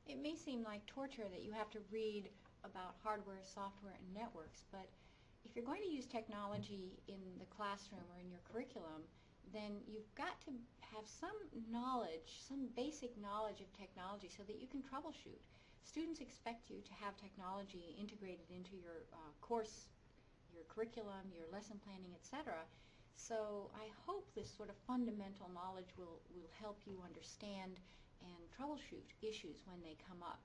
It may seem like torture that you have to read about hardware, software, and networks, but if you're going to use technology in the classroom or in your curriculum, then you've got to have some knowledge, some basic knowledge of technology so that you can troubleshoot. Students expect you to have technology integrated into your course, your curriculum, your lesson planning, etc. So I hope this sort of fundamental knowledge will help you understand and troubleshoot issues when they come up.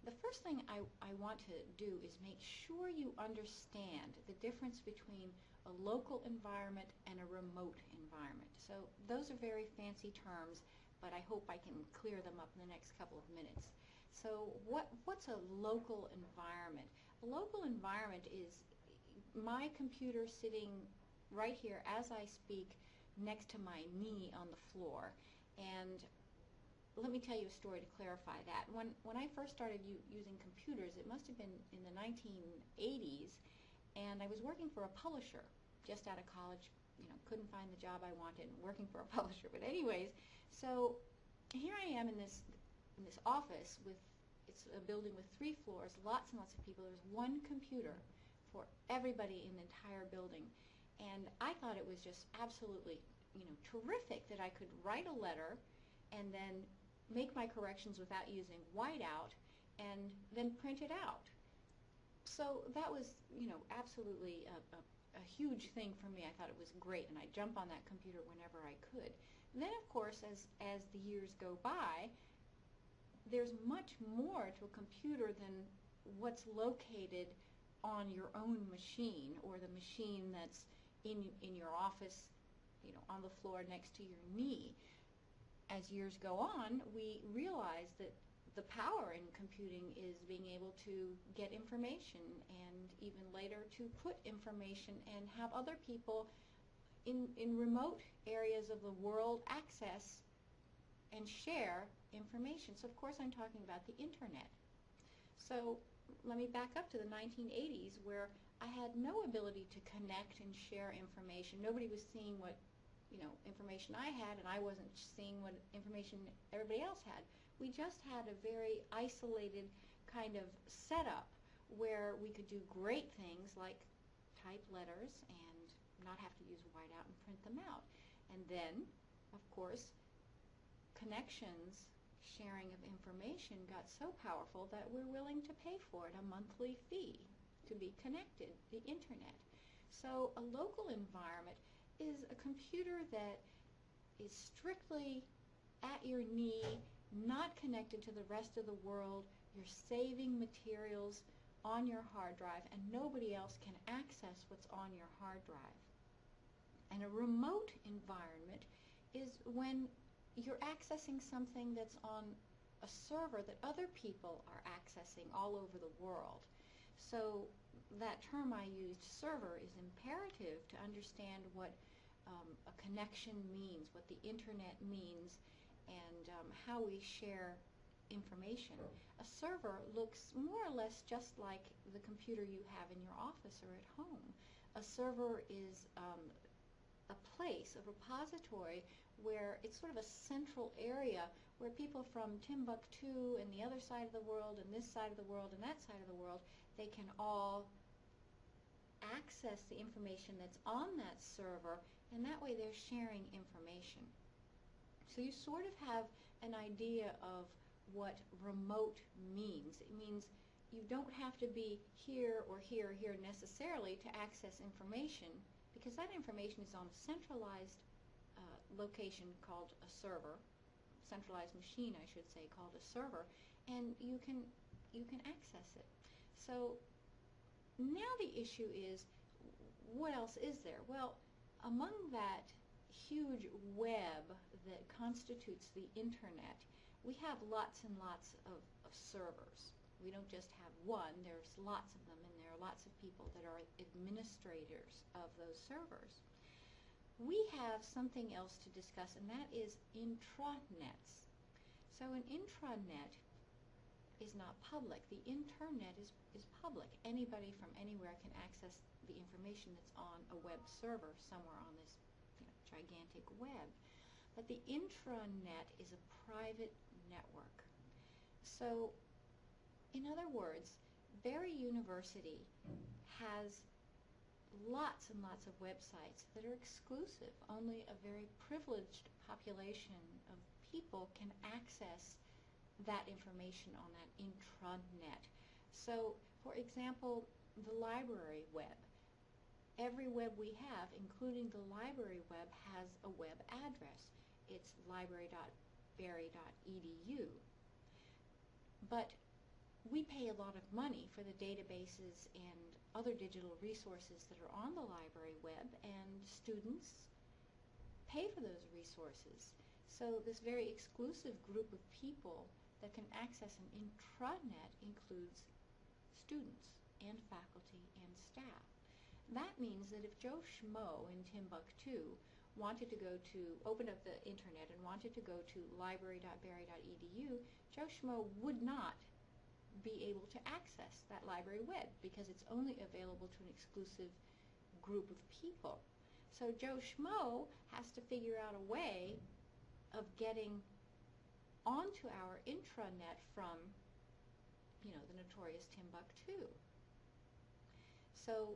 The first thing I want to do is make sure you understand the difference between a local environment and a remote environment. So those are very fancy terms, but I hope I can clear them up in the next couple of minutes. So what's a local environment? A local environment is my computer sitting right here as I speak next to my knee on the floor. And let me tell you a story to clarify that. When I first started using computers, it must have been in the 1980s, and I was working for a publisher just out of college. Couldn't find the job I wanted and working for a publisher. But anyways, so here I am in this office it's a building with 3 floors, lots and lots of people. There's one computer for everybody in the entire building. And I thought it was just absolutely, terrific that I could write a letter and then make my corrections without using whiteout and then print it out. So that was, absolutely a huge thing for me. I thought it was great, and I'd jump on that computer whenever I could. And then, of course, as the years go by, there's much more to a computer than what's located on your own machine or the machine that's in your office, on the floor next to your knee. As years go on, we realize that the power in computing is being able to get information, and even later to put information and have other people in remote areas of the world access and share information. So of course I'm talking about the internet. So let me back up to the 1980s, where I had no ability to connect and share information. Nobody was seeing what information I had, and I wasn't seeing what information everybody else had. We just had a very isolated kind of setup where we could do great things like type letters and not have to use whiteout and print them out. And then, of course, connections, sharing of information got so powerful that we're willing to pay for it, a monthly fee to be connected, the internet. So a local environment is a computer that is strictly at your knee, not connected to the rest of the world. You're saving materials on your hard drive, and nobody else can access what's on your hard drive. And a remote environment is when you're accessing something that's on a server that other people are accessing all over the world. So that term I used, server, is imperative to understand what a connection means, what the internet means, and how we share information. A server looks more or less just like the computer you have in your office or at home. A server is a place, a repository, where it's sort of a central area where people from Timbuktu and the other side of the world and this side of the world and that side of the world, they can all access the information that's on that server, and that way they're sharing information. So you sort of have an idea of what remote means. It means you don't have to be here or here or here necessarily to access information, because that information is on a centralized location called a server, centralized machine I should say, called a server, and you can access it. So now the issue is, what else is there? Well, among that huge web that constitutes the internet, we have lots and lots of servers. We don't just have one, there's lots of them, and there are lots of people that are administrators of those servers. We have something else to discuss, and that is intranets. So an intranet is not public. The internet is public. Anybody from anywhere can access the information that's on a web server somewhere on this gigantic web. But the intranet is a private network. So, in other words, Berry University has lots and lots of websites that are exclusive. Only a very privileged population of people can access that information on that intranet. So, for example, the library web. Every web we have, including the library web, has a web address. It's library.berry.edu. But we pay a lot of money for the databases and other digital resources that are on the library web, and students pay for those resources. So this very exclusive group of people that can access an intranet includes students and faculty and staff. That means that if Joe Schmo in Timbuktu wanted to open up the internet and wanted to go to library.berry.edu, Joe Schmo would not be able to access that library web because it's only available to an exclusive group of people. So Joe Schmo has to figure out a way of getting onto our intranet from, the notorious Timbuktu. So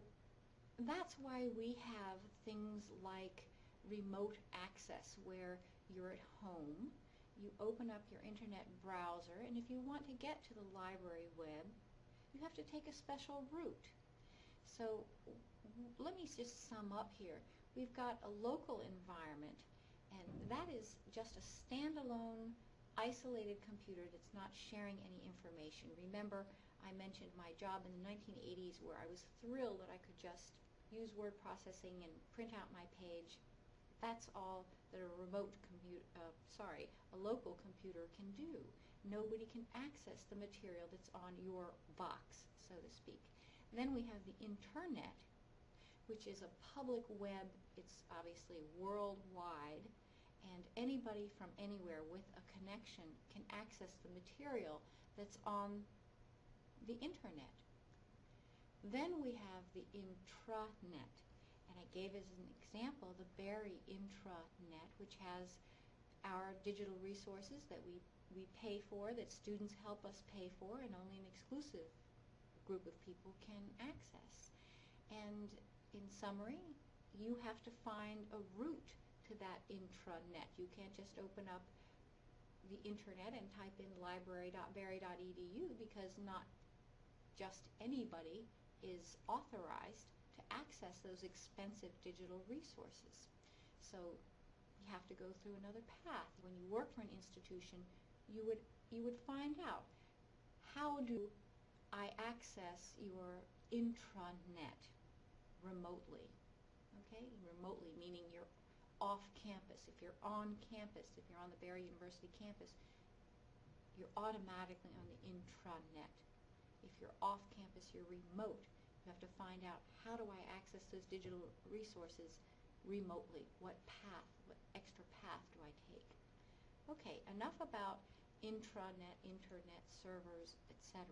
that's why we have things like remote access, where you're at home, you open up your internet browser, and if you want to get to the library web, you have to take a special route. So let me just sum up here. We've got a local environment, and that is just a standalone, isolated computer that's not sharing any information. Remember, I mentioned my job in the 1980s where I was thrilled that I could just use word processing and print out my page. That's all that a local computer can do. Nobody can access the material that's on your box, so to speak. Then we have the internet, which is a public web. It's obviously worldwide, and anybody from anywhere with a connection can access the material that's on the internet. Then we have the intranet, and I gave as an example the Berry intranet, which has our digital resources that we pay for, that students help us pay for, and only an exclusive group of people can access. And in summary, you have to find a route to that intranet. You can't just open up the internet and type in library.berry.edu, because not just anybody is authorized to access those expensive digital resources. So you have to go through another path. When you work for an institution, you would find out, how do I access your intranet remotely? Okay, remotely meaning you're off campus. If you're on campus, if you're on the Berry University campus, you're automatically on the intranet. If you're off campus, you're remote. You have to find out, how do I access those digital resources remotely? What path, what extra path do I take? Okay, enough about intranet, internet, servers, etc.